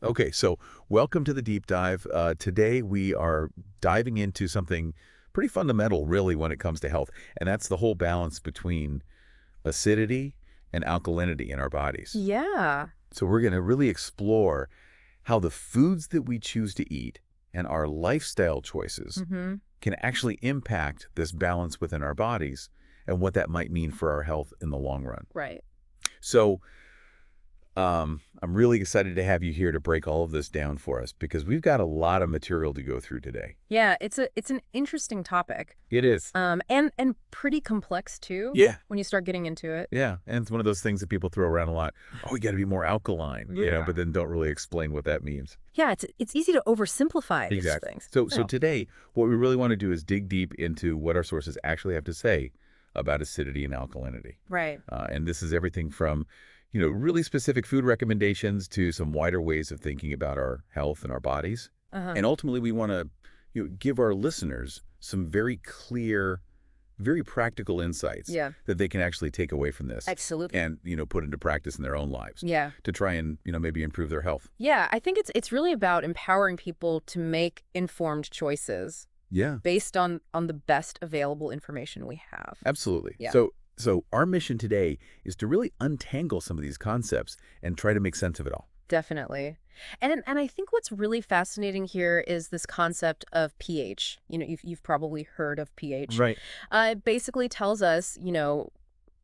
Okay, so welcome to the deep dive. Today we are diving into something pretty fundamental, really, when it comes to health, and that's the whole balance between acidity and alkalinity in our bodies. Yeah. So we're going to really explore how the foods that we choose to eat and our lifestyle choices hmm can actually impact this balance within our bodies and what that might mean for our health in the long run. Right. So I'm really excited to have you here to break all of this down for us because we've got a lot of material to go through today. Yeah, it's an interesting topic. It is. And pretty complex too Yeah. when you start getting into it. Yeah. And it's one of those things that people throw around a lot. Oh, we got to be more alkaline, Yeah. but then don't really explain what that means. Yeah, it's easy to oversimplify these Exactly. things. So today, what we really want to do is dig deep into what our sources actually have to say about acidity and alkalinity. Right. And this is everything from, really specific food recommendations to some wider ways of thinking about our health and our bodies. Uh-huh. And ultimately, we want to give our listeners some very clear, very practical insights Yeah. that they can actually take away from this Absolutely. and, put into practice in their own lives Yeah. to try and, maybe improve their health. Yeah, I think it's really about empowering people to make informed choices Yeah, based on the best available information we have. absolutely. Yeah. So our mission today is to really untangle some of these concepts and try to make sense of it all. Definitely. And I think what's really fascinating here is this concept of pH. You've probably heard of pH. Right. It basically tells us,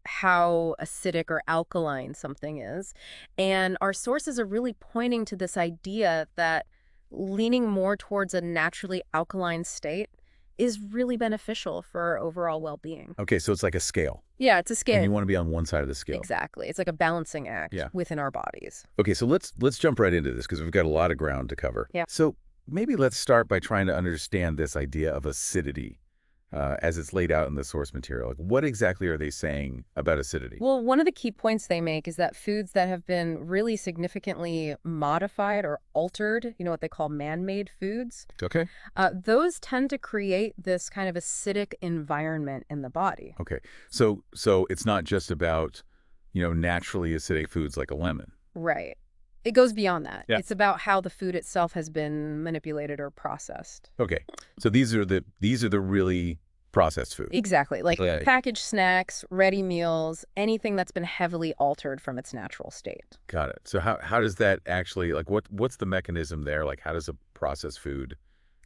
how acidic or alkaline something is. And our sources are really pointing to this idea that leaning more towards a naturally alkaline state is really beneficial for our overall well-being. Okay, so it's like a scale, Yeah, it's a and scale. you want to be on one side of the scale. Exactly. It's like a balancing act Yeah. within our bodies. Okay, so let's jump right into this because we've got a lot of ground to cover. Yeah. So maybe let's start by trying to understand this idea of acidity as it's laid out in the source material. Like, what exactly are they saying about acidity? Well, one of the key points they make is that foods that have been really significantly modified or altered, what they call man-made foods, Okay. those tend to create this kind of acidic environment in the body. Okay. So it's not just about, naturally acidic foods like a lemon. Right. It goes beyond that. Yeah. It's about how the food itself has been manipulated or processed. Okay. So these are the really processed foods. Exactly. Like Yeah. packaged snacks, ready meals, anything that's been heavily altered from its natural state. Got it. So how does that actually, like, what's the mechanism there? Like, how does a processed food?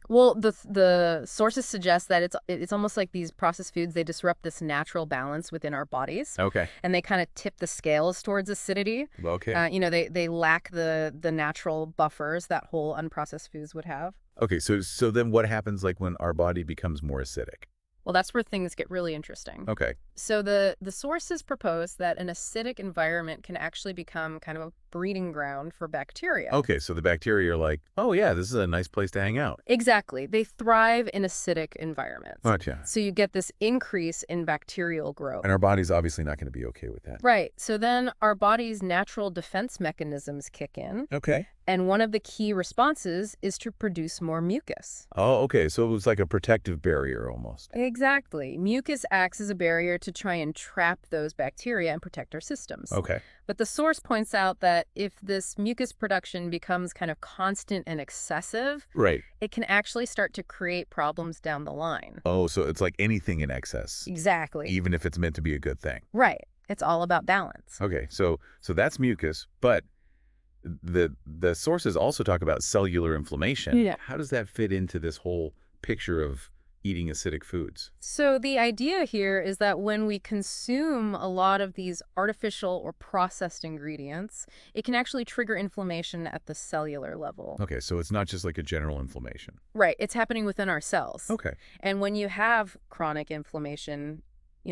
Well, the sources suggest that it's almost like these processed foods, they disrupt this natural balance within our bodies, Okay. and they kind of tip the scales towards acidity. Okay. They lack the natural buffers that whole unprocessed foods would have. Okay. So then what happens like when our body becomes more acidic? Well, that's where things get really interesting. Okay. So the sources propose that an acidic environment can actually become kind of a breeding ground for bacteria. Okay. So the bacteria are like, oh yeah, this is a nice place to hang out. Exactly. They thrive in acidic environments. Gotcha. So you get this increase in bacterial growth. And our body's obviously not going to be okay with that. Right. So then our body's natural defense mechanisms kick in, Okay. and one of the key responses is to produce more mucus. Oh, okay. So it was like a protective barrier almost. Exactly. Mucus acts as a barrier to try and trap those bacteria and protect our systems. Okay. But the source points out that if this mucus production becomes kind of constant and excessive, Right. it can actually start to create problems down the line. Oh, so it's like anything in excess, Exactly. even if it's meant to be a good thing. Right. It's all about balance. Okay. So that's mucus, but the sources also talk about cellular inflammation. Yeah. How does that fit into this whole picture of eating acidic foods? So the idea here is that when we consume a lot of these artificial or processed ingredients, it can actually trigger inflammation at the cellular level. Okay, so it's not just like a general inflammation. Right. It's happening within our cells. Okay. And when you have chronic inflammation,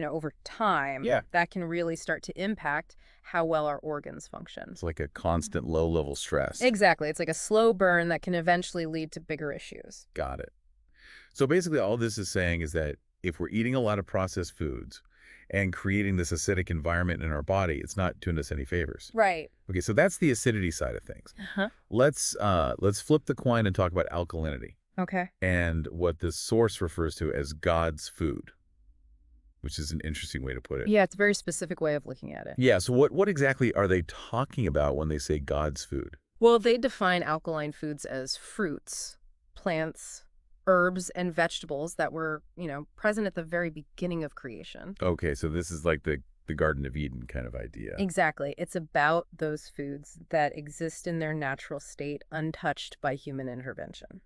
over time, Yeah. that can really start to impact how well our organs function. It's like a constant low-level stress. Exactly. It's like a slow burn that can eventually lead to bigger issues. Got it. So basically all this is saying is that if we're eating a lot of processed foods and creating this acidic environment in our body, it's not doing us any favors. Right. Okay, so that's the acidity side of things. Uh-huh. Let's flip the coin and talk about alkalinity Okay. and what the source refers to as God's food, which is an interesting way to put it. Yeah, it's a very specific way of looking at it. Yeah, so what exactly are they talking about when they say God's food? Well, they define alkaline foods as fruits, plants, herbs, and vegetables that were, present at the very beginning of creation. Okay, so this is like the Garden of Eden kind of idea. Exactly. It's about those foods that exist in their natural state, untouched by human intervention.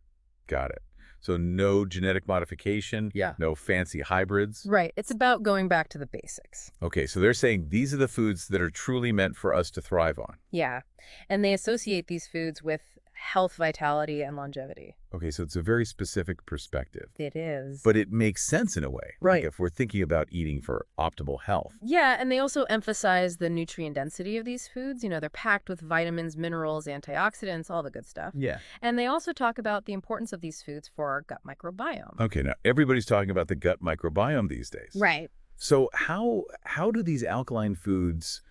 Got it. So no genetic modification, Yeah. no fancy hybrids. Right. It's about going back to the basics. Okay, so they're saying these are the foods that are truly meant for us to thrive on. Yeah. And they associate these foods with health, vitality, and longevity. Okay, so it's a very specific perspective. It is. But it makes sense in a way. Right. Like if we're thinking about eating for optimal health. Yeah, and they also emphasize the nutrient density of these foods. They're packed with vitamins, minerals, antioxidants, all the good stuff. Yeah. And they also talk about the importance of these foods for our gut microbiome. Okay, now everybody's talking about the gut microbiome these days. Right. So how do these alkaline foods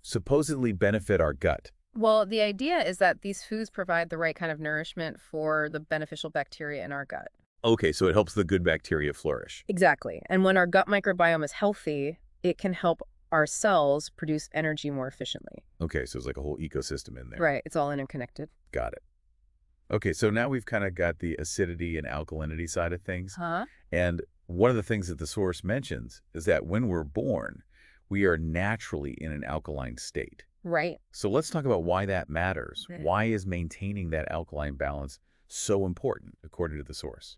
supposedly benefit our gut? Well, the idea is that these foods provide the right kind of nourishment for the beneficial bacteria in our gut. Okay, so it helps the good bacteria flourish. Exactly. And when our gut microbiome is healthy, it can help our cells produce energy more efficiently. Okay, so it's like a whole ecosystem in there. Right. It's all interconnected. Got it. Okay, so now we've kind of got the acidity and alkalinity side of things. Huh? And one of the things that the source mentions is that when we're born, we are naturally in an alkaline state. Right. So let's talk about why that matters. Okay. Why is maintaining that alkaline balance so important, according to the source?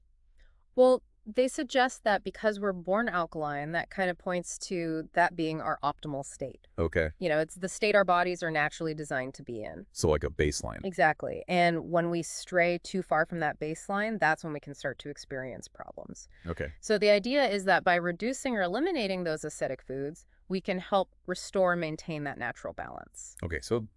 Well, they suggest that because we're born alkaline, that kind of points to that being our optimal state. Okay, It's the state our bodies are naturally designed to be in. so like a baseline. Exactly. And when we stray too far from that baseline, that's when we can start to experience problems. Okay, So the idea is that by reducing or eliminating those acidic foods, we can help restore and maintain that natural balance. okay, so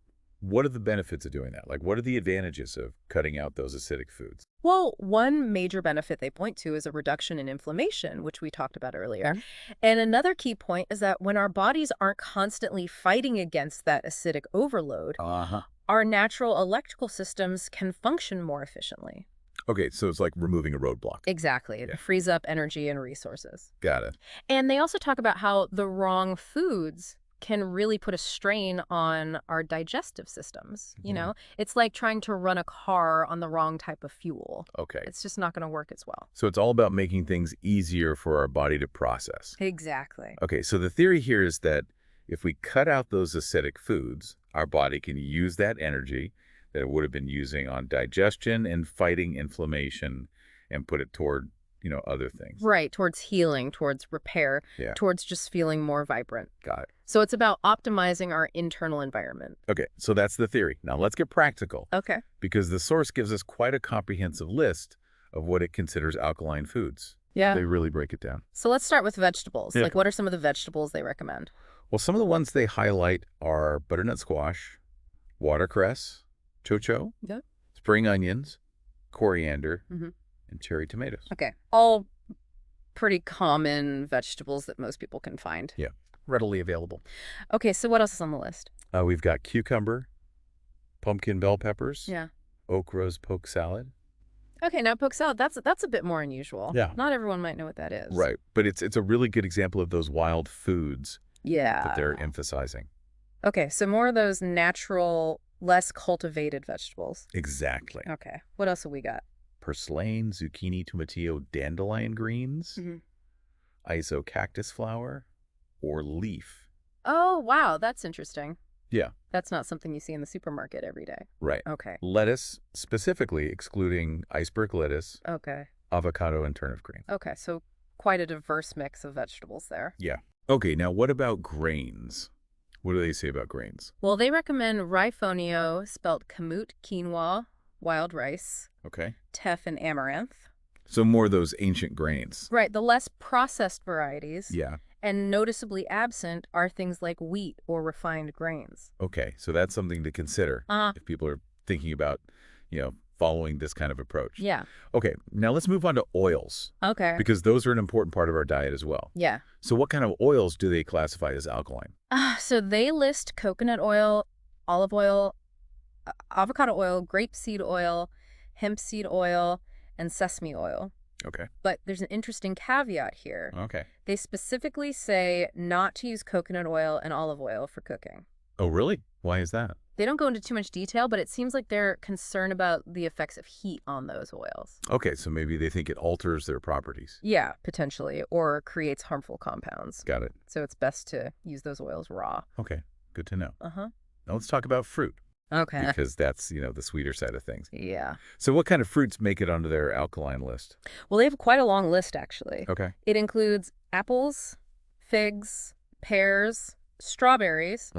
what are the benefits of doing that? Like, what are the advantages of cutting out those acidic foods? Well, one major benefit they point to is a reduction in inflammation, which we talked about earlier. And another key point is that when our bodies aren't constantly fighting against that acidic overload, Uh-huh. our natural electrical systems can function more efficiently. Okay, so it's like removing a roadblock. Exactly. Yeah. It frees up energy and resources. Got it. And they also talk about how the wrong foods can really put a strain on our digestive systems. Mhm. It's like trying to run a car on the wrong type of fuel. Okay. It's just not going to work as well. So it's all about making things easier for our body to process. Exactly. Okay, so the theory here is that if we cut out those acidic foods, our body can use that energy that it would have been using on digestion and fighting inflammation and put it toward, other things. Right, towards healing, towards repair, Yeah. towards just feeling more vibrant. Got it. So it's about optimizing our internal environment. Okay, so that's the theory. Now let's get practical, Okay. because the source gives us quite a comprehensive list of what it considers alkaline foods. Yeah. They really break it down. So let's start with vegetables. Yeah. Like, what are some of the vegetables they recommend? Well, some of the ones they highlight are butternut squash, watercress, chocho, Yeah. spring onions, coriander, Mhm. and cherry tomatoes. Okay. All pretty common vegetables that most people can find. Yeah, readily available. Okay, so what else is on the list? We've got cucumber, pumpkin bell peppers, Yeah. okra rose poke salad. Okay, now poke salad, that's a bit more unusual. Yeah. Not everyone might know what that is. Right, but it's a really good example of those wild foods Yeah. that they're emphasizing. Okay, so more of those natural, less cultivated vegetables. Exactly. Okay. What else have we got? Purslane, zucchini, tomatillo, dandelion greens, Mhm. iso cactus flower, or leaf. Oh, wow, that's interesting. Yeah. That's not something you see in the supermarket every day. Right. Okay. Lettuce, specifically excluding iceberg lettuce, Okay. avocado, and turnip green. Okay, so quite a diverse mix of vegetables there. Yeah. Okay, now what about grains? What do they say about grains? Well, they recommend rifonio, spelt kamut, quinoa, wild rice, Okay. teff, and amaranth. So more of those ancient grains. Right, the less processed varieties. Yeah. And noticeably absent are things like wheat or refined grains. Okay, so that's something to consider if people are thinking about, following this kind of approach. Yeah. Okay, now let's move on to oils, Okay. because those are an important part of our diet as well. Yeah. So what kind of oils do they classify as alkaline? So they list coconut oil, olive oil, avocado oil, grapeseed oil, hemp seed oil, and sesame oil. Okay. But there's an interesting caveat here. Okay. They specifically say not to use coconut oil and olive oil for cooking. Oh, really? Why is that? They don't go into too much detail, but it seems like they're concerned about the effects of heat on those oils. Okay, so maybe they think it alters their properties. Yeah, potentially, or creates harmful compounds. Got it. So it's best to use those oils raw. Okay, good to know. Uh-huh. Now let's talk about fruit, Okay. because that's, the sweeter side of things. Yeah. So what kind of fruits make it onto their alkaline list? Well, they have quite a long list, actually. Okay. It includes apples, figs, pears, strawberries,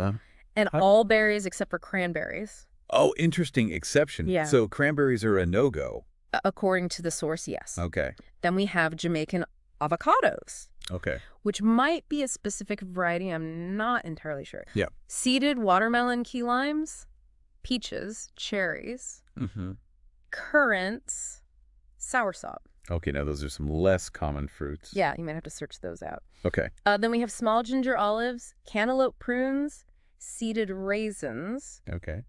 and Huh? all berries except for cranberries. Oh, interesting exception. Yeah. So cranberries are a no-go. According to the source, yes. Okay. Then we have Jamaican avocados, Okay. which might be a specific variety. I'm not entirely sure. Yeah. Seeded watermelon key limes, peaches, cherries, Mm-hmm. currants, soursop. Okay, now those are some less common fruits. Yeah, you might have to search those out. Okay. Then we have small ginger olives, cantaloupe prunes, seeded raisins, Okay.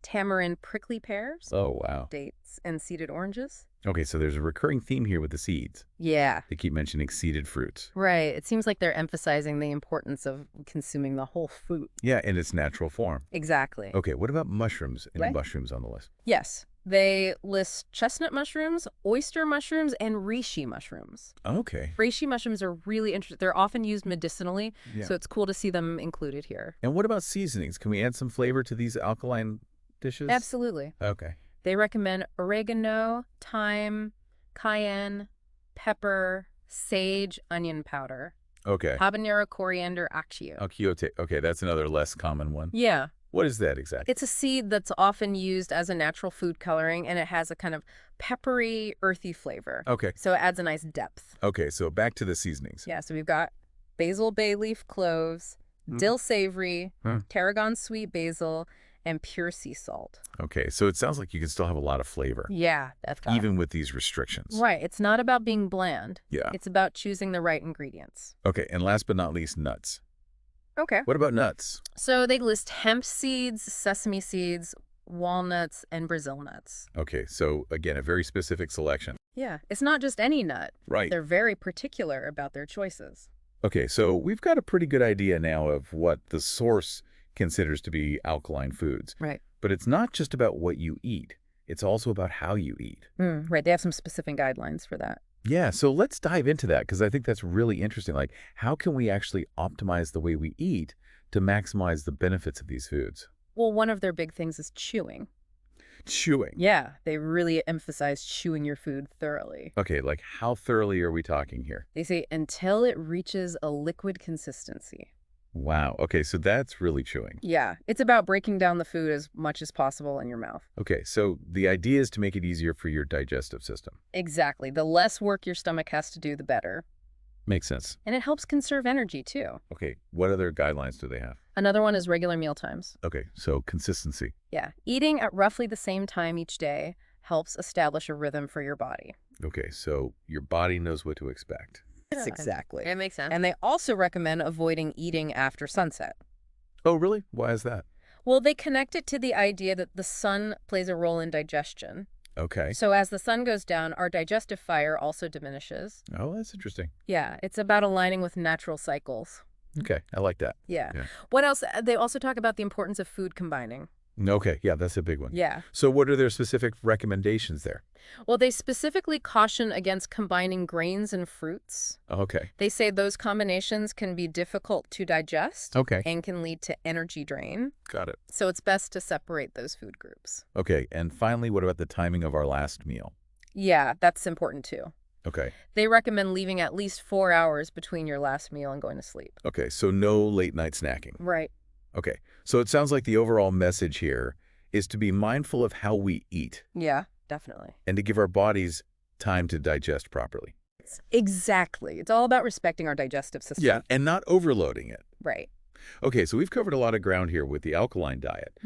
tamarind prickly pears, Oh, wow. dates, and seeded oranges. Okay, so there's a recurring theme here with the seeds. Yeah, They keep mentioning seeded fruits. right. It seems like they're emphasizing the importance of consuming the whole fruit. Yeah, in its natural form. Exactly. Okay, what about mushrooms? Any Right. mushrooms on the list? Yes. They list chestnut mushrooms, oyster mushrooms, and reishi mushrooms. Okay. Reishi mushrooms are really interesting. They're often used medicinally, Yeah. so it's cool to see them included here. And what about seasonings? Can we add some flavor to these alkaline dishes? Absolutely. Okay. They recommend oregano, thyme, cayenne, pepper, sage, onion powder, Okay. habanero, coriander, accio. Achiote. Okay, that's another less common one. Yeah. What is that exactly? It's a seed that's often used as a natural food coloring, and it has a kind of peppery, earthy flavor. Okay. So it adds a nice depth. Okay, so back to the seasonings. Yeah, so we've got basil, bay leaf, cloves, dill savory, tarragon sweet basil, and pure sea salt. Okay, so it sounds like you can still have a lot of flavor, Yeah, that's got even with these restrictions. Right. It's not about being bland. Yeah. It's about choosing the right ingredients. Okay, and last but not least, nuts. Okay. What about nuts? So they list hemp seeds, sesame seeds, walnuts, and Brazil nuts. Okay, so again, a very specific selection. Yeah. It's not just any nut. Right. They're very particular about their choices. Okay, so we've got a pretty good idea now of what the source considers to be alkaline foods. Right. But it's not just about what you eat. It's also about how you eat. Right. They have some specific guidelines for that. Yeah, so let's dive into that because I think that's really interesting. Like, how can we actually optimize the way we eat to maximize the benefits of these foods? Well, one of their big things is chewing. Chewing. Yeah. They really emphasize chewing your food thoroughly. Okay, like how thoroughly are we talking here? They say until it reaches a liquid consistency. Wow. Okay, so that's really chewing. Yeah. It's about breaking down the food as much as possible in your mouth. Okay, so the idea is to make it easier for your digestive system. Exactly. The less work your stomach has to do, the better. Makes sense. And it helps conserve energy, too. Okay, what other guidelines do they have? Another one is regular meal times. Okay, so consistency. Yeah. Eating at roughly the same time each day helps establish a rhythm for your body. Okay, so your body knows what to expect. Yes, exactly. It makes sense. And they also recommend avoiding eating after sunset. Oh, really? Why is that? Well, they connect it to the idea that the sun plays a role in digestion. Okay. So as the sun goes down, our digestive fire also diminishes. Oh, that's interesting. Yeah, it's about aligning with natural cycles. Okay, I like that. Yeah. Yeah. What else? They also talk about the importance of food combining. Okay, yeah, that's a big one. Yeah. So what are their specific recommendations there? Well, they specifically caution against combining grains and fruits. Okay. They say those combinations can be difficult to digest Okay. and can lead to energy drain. Got it. So it's best to separate those food groups. Okay, and finally, what about the timing of our last meal? Yeah, that's important too. Okay. They recommend leaving at least 4 hours between your last meal and going to sleep. Okay, so no late night snacking. Right. Okay, so it sounds like the overall message here is to be mindful of how we eat Yeah, definitely. and to give our bodies time to digest properly. Exactly. It's all about respecting our digestive system. Yeah, and not overloading it. Right. Okay, so we've covered a lot of ground here with the alkaline diet,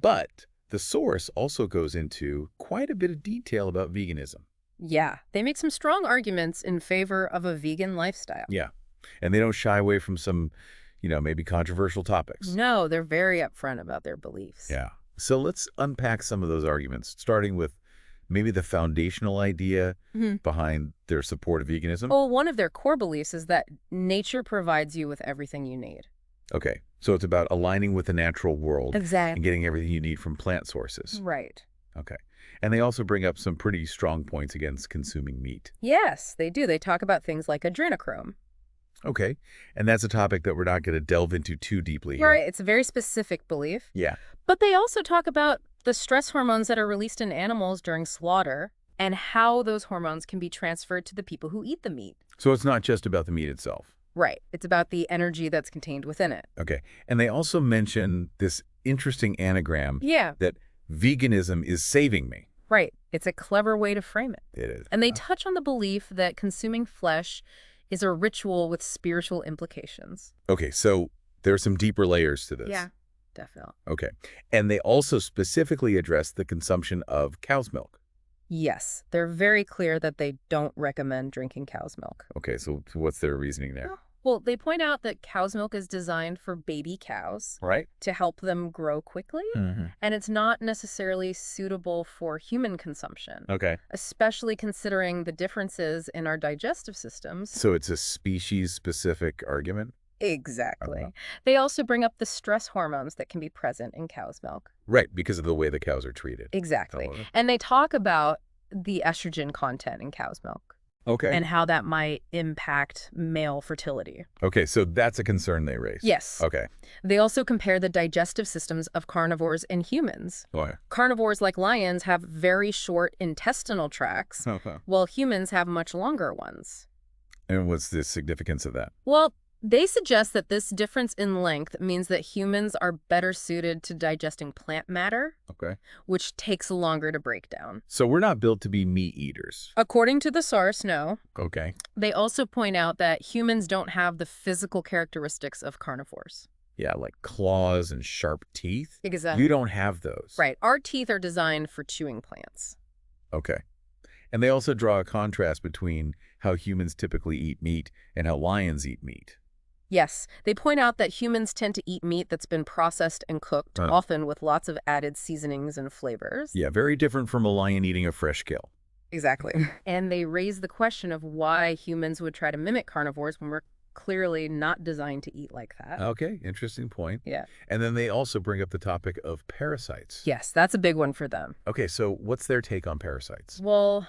but the source also goes into quite a bit of detail about veganism. Yeah. They make some strong arguments in favor of a vegan lifestyle. Yeah, and they don't shy away from some, maybe controversial topics. No, they're very upfront about their beliefs. Yeah. So let's unpack some of those arguments, starting with maybe the foundational idea behind their support of veganism. Well, one of their core beliefs is that nature provides you with everything you need. Okay, so it's about aligning with the natural world and Exactly. getting everything you need from plant sources. Right. Okay. And they also bring up some pretty strong points against consuming meat. Yes, they do. They talk about things like adrenochrome. Okay. And that's a topic that we're not going to delve into too deeply here. Right. It's a very specific belief. Yeah. But they also talk about the stress hormones that are released in animals during slaughter and how those hormones can be transferred to the people who eat the meat. So it's not just about the meat itself. Right. It's about the energy that's contained within it. Okay. And they also mention this interesting anagram Yeah. that veganism is saving me. Right. It's a clever way to frame it. It is. And they touch on the belief that consuming flesh is a ritual with spiritual implications. Okay, so there are some deeper layers to this. Yeah, definitely. Okay. And they also specifically address the consumption of cow's milk. Yes, they're very clear that they don't recommend drinking cow's milk. Okay, so what's their reasoning there? Well, they point out that cow's milk is designed for baby cows Right? to help them grow quickly, and it's not necessarily suitable for human consumption, Okay. especially considering the differences in our digestive systems. So it's a species-specific argument? Exactly. Uh-huh. They also bring up the stress hormones that can be present in cow's milk. Right, because of the way the cows are treated. Exactly. Oh, And they talk about the estrogen content in cow's milk okay. and how that might impact male fertility. Okay, so that's a concern they raise. Yes. Okay. They also compare the digestive systems of carnivores and humans. Why? Carnivores like lions have very short intestinal tracts, Okay. while humans have much longer ones. And what's the significance of that? Well, they suggest that this difference in length means that humans are better suited to digesting plant matter, Okay. which takes longer to break down. So we're not built to be meat eaters. According to the source, no. Okay. They also point out that humans don't have the physical characteristics of carnivores. Yeah, like claws and sharp teeth. Exactly. You don't have those. Right. Our teeth are designed for chewing plants. Okay. And they also draw a contrast between how humans typically eat meat and how lions eat meat. Yes, they point out that humans tend to eat meat that's been processed and cooked, often with lots of added seasonings and flavors. Yeah, very different from a lion eating a fresh kill. Exactly. And they raise the question of why humans would try to mimic carnivores when we're clearly not designed to eat like that. Okay, interesting point. Yeah. And then they also bring up the topic of parasites. Yes, that's a big one for them. Okay, so what's their take on parasites? Well,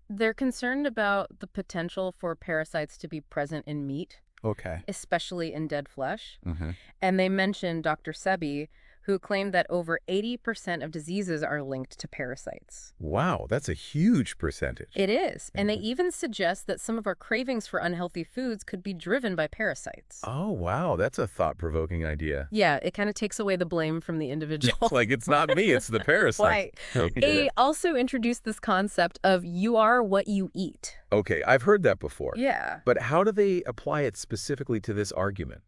they're concerned about the potential for parasites to be present in meat, Okay. especially in dead flesh. Mm-hmm. And they mentioned Dr. Sebi, who claimed that over 80% of diseases are linked to parasites. Wow, that's a huge percentage. It is. And they even suggest that some of our cravings for unhealthy foods could be driven by parasites. Oh, wow, that's a thought-provoking idea. Yeah, it kind of takes away the blame from the individual. Like, it's not me, it's the parasite. Right. Okay. They also introduced this concept of you are what you eat. Okay, I've heard that before. Yeah. But how do they apply it specifically to this argument?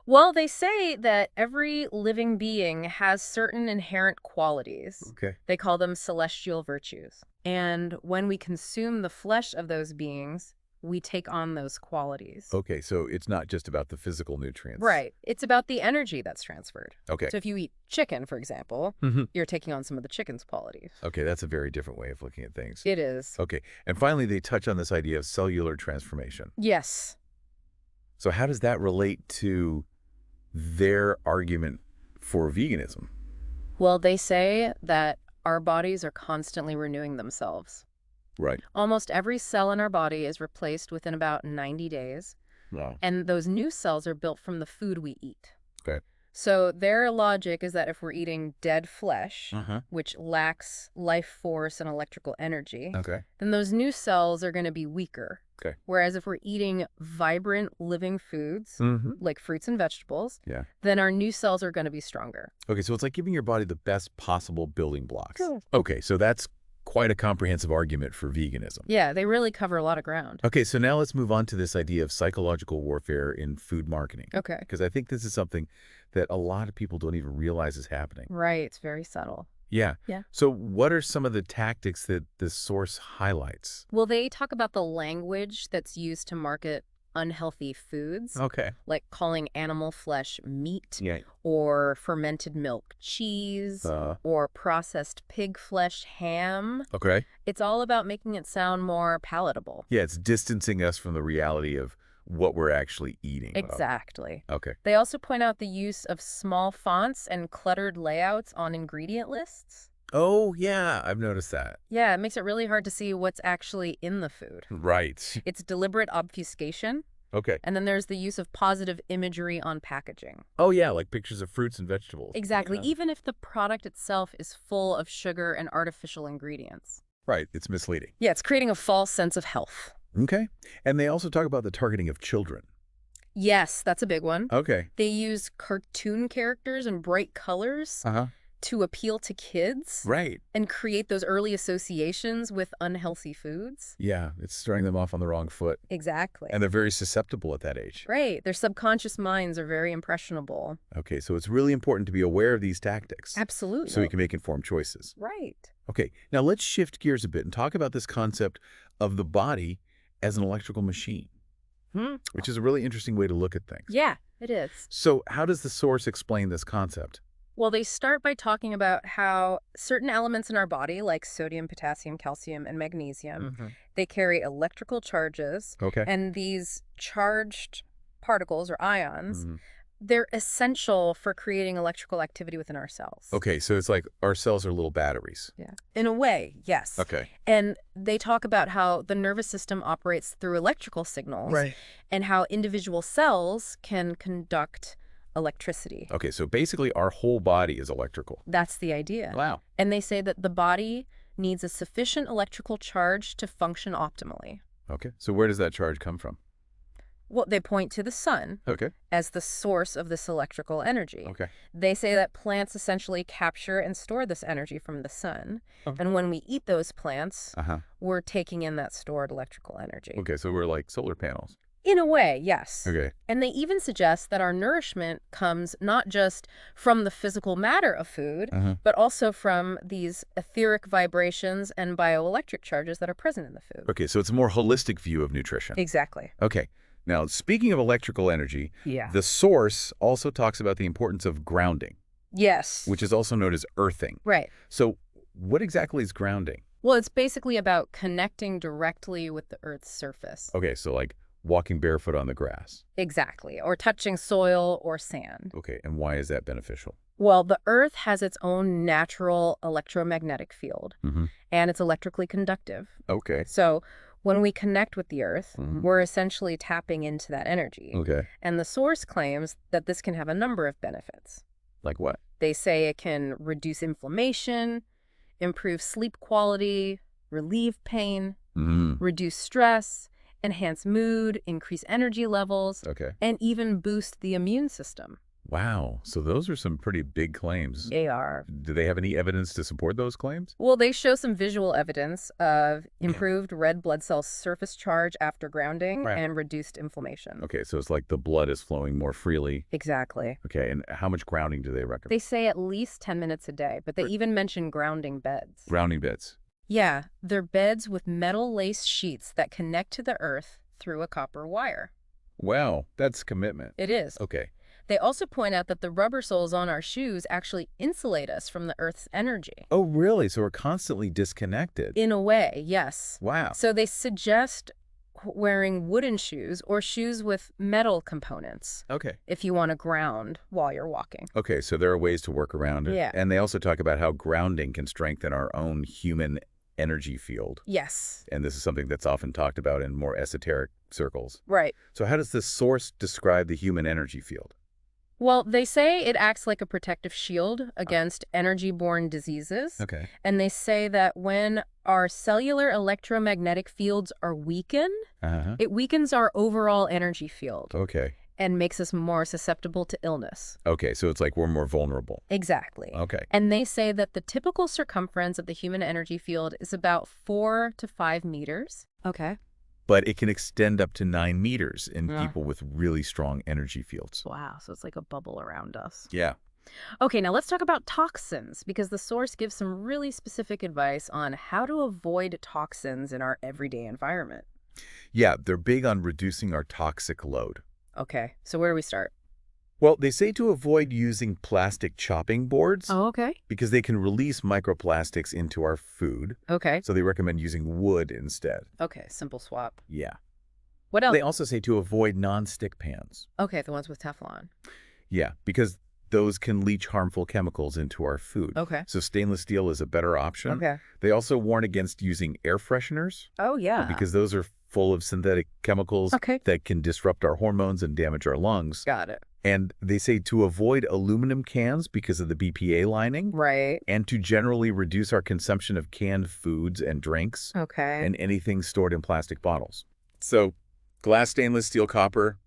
Well, they say that every living being has certain inherent qualities. Okay. They call them celestial virtues. And when we consume the flesh of those beings, we take on those qualities. Okay, so it's not just about the physical nutrients. Right. It's about the energy that's transferred. Okay. So if you eat chicken, for example, Mhm. you're taking on some of the chicken's qualities. Okay, that's a very different way of looking at things. It is. Okay, and finally, they touch on this idea of cellular transformation. Yes. So how does that relate to their argument for veganism? Well, they say that our bodies are constantly renewing themselves. Right. Almost every cell in our body is replaced within about 90 days, Wow. and those new cells are built from the food we eat. Okay. So their logic is that if we're eating dead flesh, Uh-huh. which lacks life force and electrical energy, Okay. then those new cells are going to be weaker. Okay. Whereas if we're eating vibrant living foods, Mm-hmm. like fruits and vegetables, Yeah. then our new cells are going to be stronger. Okay, so it's like giving your body the best possible building blocks. Sure. Okay, so that's quite a comprehensive argument for veganism. Yeah, they really cover a lot of ground. Okay, so now let's move on to this idea of psychological warfare in food marketing. Okay. Because I think this is something that a lot of people don't even realize is happening. Right, it's very subtle. Yeah. Yeah. So what are some of the tactics that this source highlights? Well, they talk about the language that's used to market unhealthy foods, Okay. like calling animal flesh meat Yeah. or fermented milk cheese or processed pig flesh ham. Okay. It's all about making it sound more palatable. Yeah, it's distancing us from the reality of what we're actually eating. Exactly. Okay. They also point out the use of small fonts and cluttered layouts on ingredient lists. Oh, yeah, I've noticed that. Yeah, it makes it really hard to see what's actually in the food. Right. It's deliberate obfuscation, Okay. and then there's the use of positive imagery on packaging. Oh, yeah, like pictures of fruits and vegetables. Exactly, Yeah. even if the product itself is full of sugar and artificial ingredients. Right, it's misleading. Yeah, it's creating a false sense of health. Okay. And they also talk about the targeting of children. Yes, that's a big one. Okay. They use cartoon characters and bright colors Uh-huh. to appeal to kids Right. and create those early associations with unhealthy foods. Yeah, it's starting them off on the wrong foot. Exactly. And they're very susceptible at that age. Right. Their subconscious minds are very impressionable. Okay, so it's really important to be aware of these tactics. Absolutely. So we can make informed choices. Right. Okay, now let's shift gears a bit and talk about this concept of the body as an electrical machine, which is a really interesting way to look at things. Yeah, it is. So how does the source explain this concept? Well, they start by talking about how certain elements in our body, like sodium, potassium, calcium, and magnesium, they carry electrical charges. Okay. And these charged particles or ions, Mhm. they're essential for creating electrical activity within our cells. Okay, so it's like our cells are little batteries. Yeah. In a way, yes. Okay. And they talk about how the nervous system operates through electrical signals. Right. And how individual cells can conduct electricity. Okay, so basically our whole body is electrical. That's the idea. Wow. And they say that the body needs a sufficient electrical charge to function optimally. Okay, so where does that charge come from? Well, they point to the sun Okay. as the source of this electrical energy. Okay. They say that plants essentially capture and store this energy from the sun. Oh. And when we eat those plants, Uh-huh. we're taking in that stored electrical energy. Okay, so we're like solar panels. In a way, yes. Okay. And they even suggest that our nourishment comes not just from the physical matter of food, Uh-huh. but also from these etheric vibrations and bioelectric charges that are present in the food. Okay, so it's a more holistic view of nutrition. Exactly. Okay. Now, speaking of electrical energy, Yeah. the source also talks about the importance of grounding, Yes. which is also known as earthing. Right. So what exactly is grounding? Well, it's basically about connecting directly with the Earth's surface. Okay, so like walking barefoot on the grass. Exactly. Or touching soil or sand. Okay, and why is that beneficial? Well, the Earth has its own natural electromagnetic field, Mm-hmm. and it's electrically conductive. Okay. So when we connect with the Earth, Mhm. we're essentially tapping into that energy. Okay. And the source claims that this can have a number of benefits. Like what? They say it can reduce inflammation, improve sleep quality, relieve pain, Mm-hmm. reduce stress, enhance mood, increase energy levels, Okay. and even boost the immune system. Wow. So those are some pretty big claims. They are. Do they have any evidence to support those claims? Well, they show some visual evidence of improved red blood cell surface charge after grounding Right. and reduced inflammation. Okay, so it's like the blood is flowing more freely. Exactly. Okay, and how much grounding do they recommend? They say at least 10 minutes a day, but they Right. even mention grounding beds. Grounding beds. Yeah, they're beds with metal lace sheets that connect to the earth through a copper wire. Wow, that's commitment. It is. Okay. They also point out that the rubber soles on our shoes actually insulate us from the earth's energy. Oh, really? So we're constantly disconnected. In a way, yes. Wow. So they suggest wearing wooden shoes or shoes with metal components Okay. if you want to ground while you're walking. Okay, so there are ways to work around it. Yeah. And they also talk about how grounding can strengthen our own human energy field. Yes. And this is something that's often talked about in more esoteric circles. Right. So how does this source describe the human energy field? Well, they say it acts like a protective shield against energy-borne diseases. Okay. And they say that when our cellular electromagnetic fields are weakened, Uh-huh. it weakens our overall energy field Okay. and makes us more susceptible to illness. Okay, so it's like we're more vulnerable. Exactly. Okay. And they say that the typical circumference of the human energy field is about 4 to 5 meters. Okay. But it can extend up to 9 meters in Yeah. people with really strong energy fields. Wow, so it's like a bubble around us. Yeah. Okay, now let's talk about toxins, because the source gives some really specific advice on how to avoid toxins in our everyday environment. Yeah, they're big on reducing our toxic load. Okay, so where do we start? Well, they say to avoid using plastic chopping boards Okay. because they can release microplastics into our food. Okay. So they recommend using wood instead. Okay, simple swap. Yeah. What else? They also say to avoid non-stick pans. Okay, the ones with Teflon. Yeah, because those can leach harmful chemicals into our food. Okay. So stainless steel is a better option. Okay. They also warn against using air fresheners Oh, yeah. because those are full of synthetic chemicals Okay. that can disrupt our hormones and damage our lungs. Got it. And they say to avoid aluminum cans because of the BPA lining. Right. And to generally reduce our consumption of canned foods and drinks Okay. and anything stored in plastic bottles. So glass, stainless steel, copper,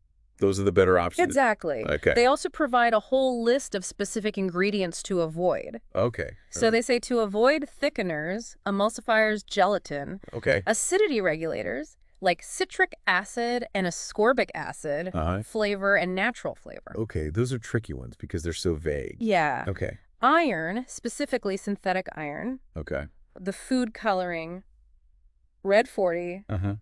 those are the better options. Exactly. Okay. They also provide a whole list of specific ingredients to avoid. Okay. So they say to avoid thickeners, emulsifiers, gelatin, Okay. acidity regulators like citric acid and ascorbic acid, flavor and natural flavor. Okay, those are tricky ones because they're so vague. Yeah. Okay. Iron, specifically synthetic iron, Okay. the food coloring, red 40, Uh-huh.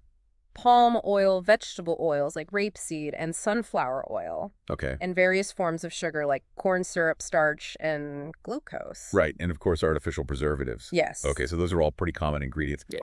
palm oil, vegetable oils like rapeseed and sunflower oil, Okay. and various forms of sugar like corn syrup, starch, and glucose. Right, and of course artificial preservatives. Yes. Okay, so those are all pretty common ingredients. Yeah.